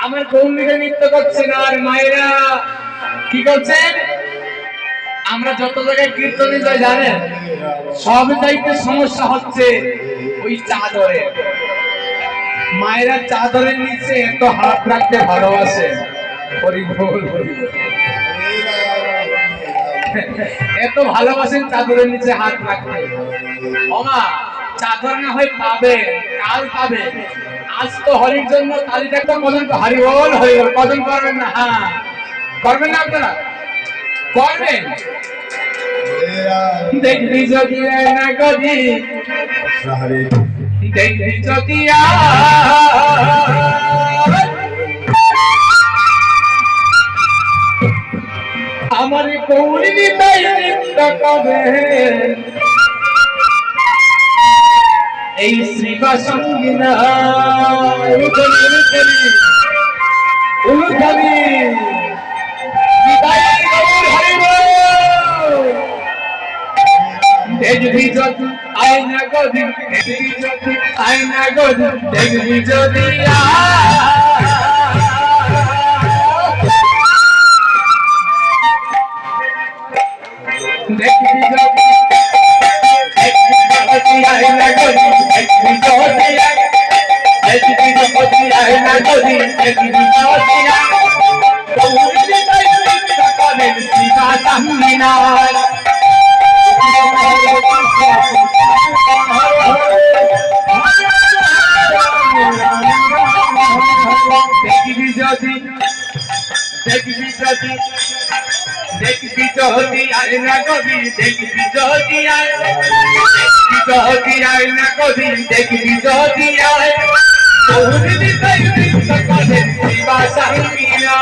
আমার গৌরীরা নৃত্য করছেন আর মায়েরা কি করছেন? আমরা যত জায়গায় কীর্তনে যাই জানেন, সব জায়গায় সমস্যা হচ্ছে ওই চাদরে। মায়েরা চাদরের নিচে এত হাত রাখতে ভালোবাসে, হরি বল হরি বল, এত ভালোবাসেন চাদরের নিচে হাত রাখতে। ওমা চাদর না হয় পাবে, কাল পাবে, আজ তো হরির জন্য কালিটা একটা কজন হরি বল হরি বল কজন করবেন না? হ্যাঁ করবেন না আপনারা? করবেন। দেখবি যদি না গদি, দেখবি যদি আমার গৌরী তাই নৃত্য করবে এই শ্রীবা সঙ্গীনা উলুধানি দেখবি যদি আয়না গদি, দেখবি যদি আয়না গদি, দেখবি যদি দেখবি যদি আয়না গদি, দেখবি যদি দেখবি যদি আয়না গদি, দেখবি যদি গৌরী তাই নৃত্য করেন শ্রীবা সঙ্গীনা। দেখবি যদি দেখবি যদি দেখবি যদি আয়না গদি, দেখবি যদি আয়না গদি, দেখবি যদি গৌরী তাই নৃত্য করেন শ্রীবা সঙ্গীনা।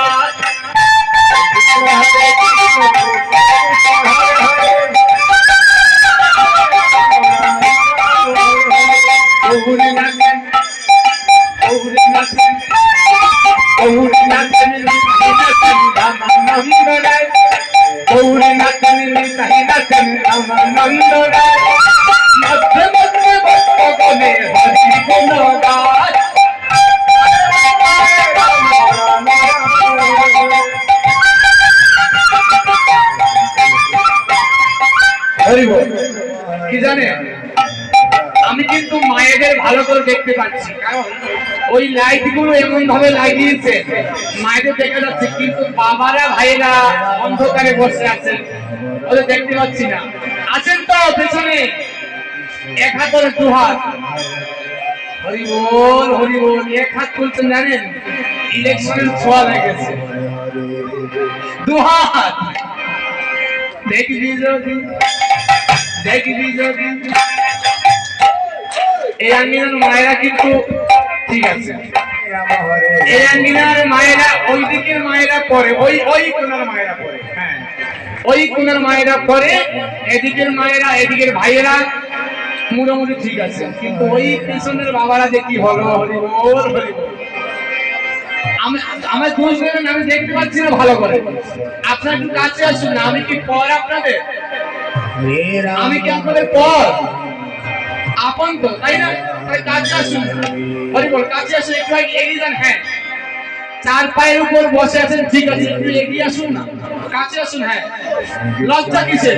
কি জানে, আমি কিন্তু মায়েদের ভালো করে দেখতে পাচ্ছি, কারণ ওই লাইট গুলো এমন ভাবে লাগিয়েছে মায়েদের দেখা যাচ্ছে, কিন্তু বাবারা ভাইয়েরা অন্ধকারে বসে আছেন, ওদের দেখতে পাচ্ছি না। আছেন তো পেছনে, এক হাত ধরে দু হাত হরি বল হরি বল, এক হাত তুলছেন জানেন ইলেকশনের ছোঁয়া লেগেছে, দু হাত। দেখবি যদি দেখবি যদি এই আঙ্গিনার মায়েরা কিন্তু ঠিক আছে, এই আঙ্গিনার মায়েরা ওই দিকের মায়েরা পরে, ওই কোনার মায়েরা পরে, হ্যাঁ ওই কোনার মায়েরা পরে, এদিকের মায়েরা এদিকের ভাইয়েরা মোটামুটি ঠিক আছে, কিন্তু ওই পিছনের বাবারা যে কি হলো, হরি বল হরি বল। আমার দোষ দেবেন, আমি দেখতে পাচ্ছি না ভালো করে, আপনার একটু কাছে আসুন না। আমি কি পর আপনাদের? আমি কি আপনাদের পর? আপন তো, তাই না? তাই কাছে আসুন, হরি বল কাছে আসুন, একটু এগিয়ে যান। হ্যাঁ চার পায়ের উপর বসে আছেন, ঠিক আছে, একটু এগিয়ে আসুন না, কাছে আসুন। হ্যাঁ লজ্জা কিসের?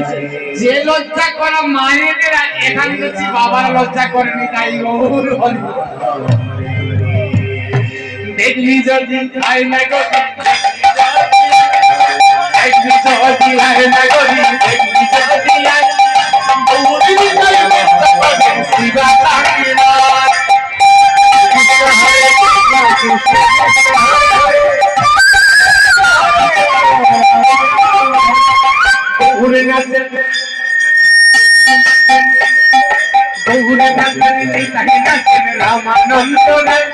যে লজ্জা করা মায়েদের এখানে দেখছি বাবারা লজ্জা করেনি, তাই দেখবি যদি আয়না গদি, দেখবি যদি আয়না গদি, দেখবি যদি গৌরী তাই নৃত্য করেন শ্রীবা সঙ্গীনা। গৌরী নাচেন, গৌরী নাচেন নিতাই নাচেন রামানন্দ রায়,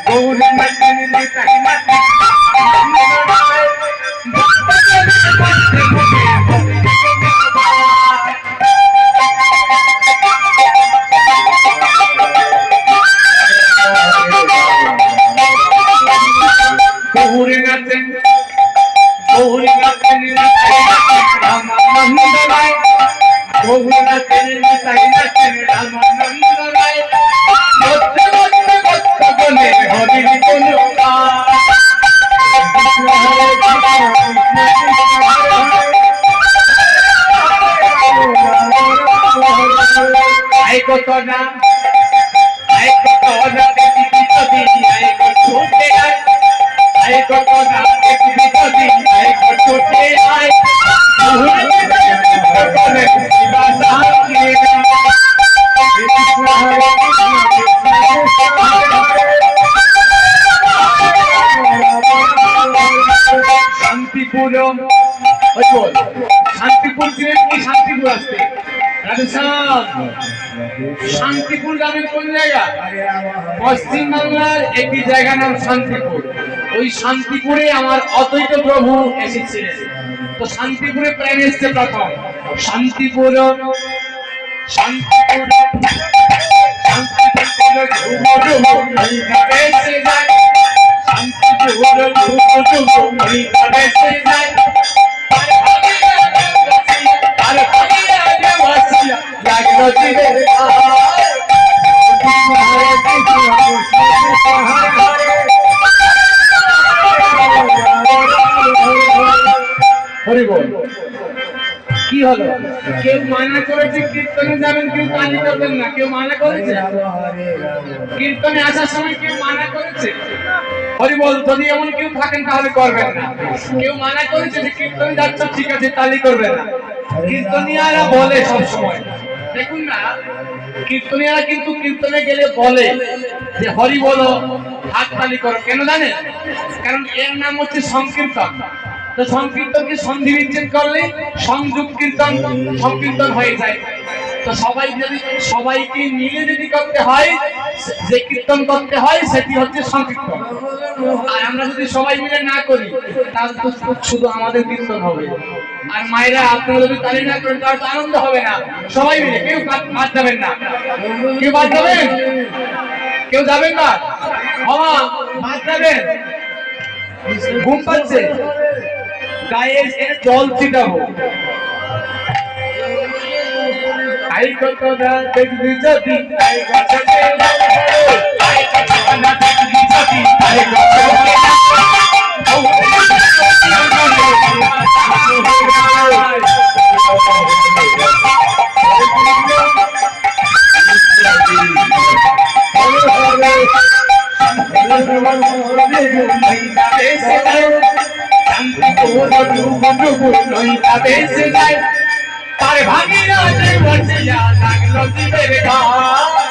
গৌরী নাচেন নিতাই নাচেন রামানন্দ রায়। গৌরী নাচেন, গৌরী নাচেন নিতাই নাচেন রামানন্দ রায়, গৌরী নাচেন নিতাই নাচেন আয় কত না আয় কত না দেখবি যদি আয় কত ছুটে আয় আয় কত না দেখবি যদি আয় কত ছুটে আয় শান্তিপুর শান্তিপুর ছিলেন কি শান্তিপুর আসতে শান্তিপুর গ্রামের কোন জায়গা পশ্চিম বাংলার একটি জায়গা নাম শান্তিপুর ওই শান্তিপুরে আমার অদ্বৈত প্রভু এসেছিলেন তো শান্তিপুরে প্রেম এসছে প্রথম শান্তিপুর শান্তিপুর কি হলো কেউ মানা করেছে কীর্তনে যাবেন কেউ কালি করবেন না কেউ মানা করেছে কীর্তনে আসার সময় কেউ মানা করেছে হরি বল যদি এমন কেউ থাকেন তাহলে করবেন না কেউ মানা করেছে যে কীর্তনে যাচ্ছ ঠিক আছে তালি করবে না কীর্তনিয়ারা বলে সব সময় দেখুন না কীর্তনিয়ারা কিন্তু কীর্তনে গেলে বলে যে হরি বলো হাত তালি করো কেন জানেন কারণ এর নাম হচ্ছে সংকীর্তন তো সংকীর্তনকে সন্ধি বিচ্ছেদ করলে সংযুক্ত কীর্তন সংকীর্তন হয়ে যায় তো সবাইকে মিলে যদি করতে হয় যে কীর্তন করতে হয় সেটি হচ্ছে সংকীর্তন আর আমরা যদি সবাই মিলে না করি তাহলে তো শুধু আমাদের কীর্তন হবে আর মায়েরা আপনারা যদি তালি না করেন তাহলে তো আনন্দ হবে না সবাই মিলে কেউ বাদ যাবেন না কেউ বাদ যাবেন কেউ যাবেন না মামা বাদ যাবেন ঘুম পাচ্ছে গায়ে জল ছিটাবো আই কত না দেখবি যদি আই কত আই কত না দেখবি যদি আই কত তার ভাগিরা যে বসিয়া লাগলো জীবের ঘর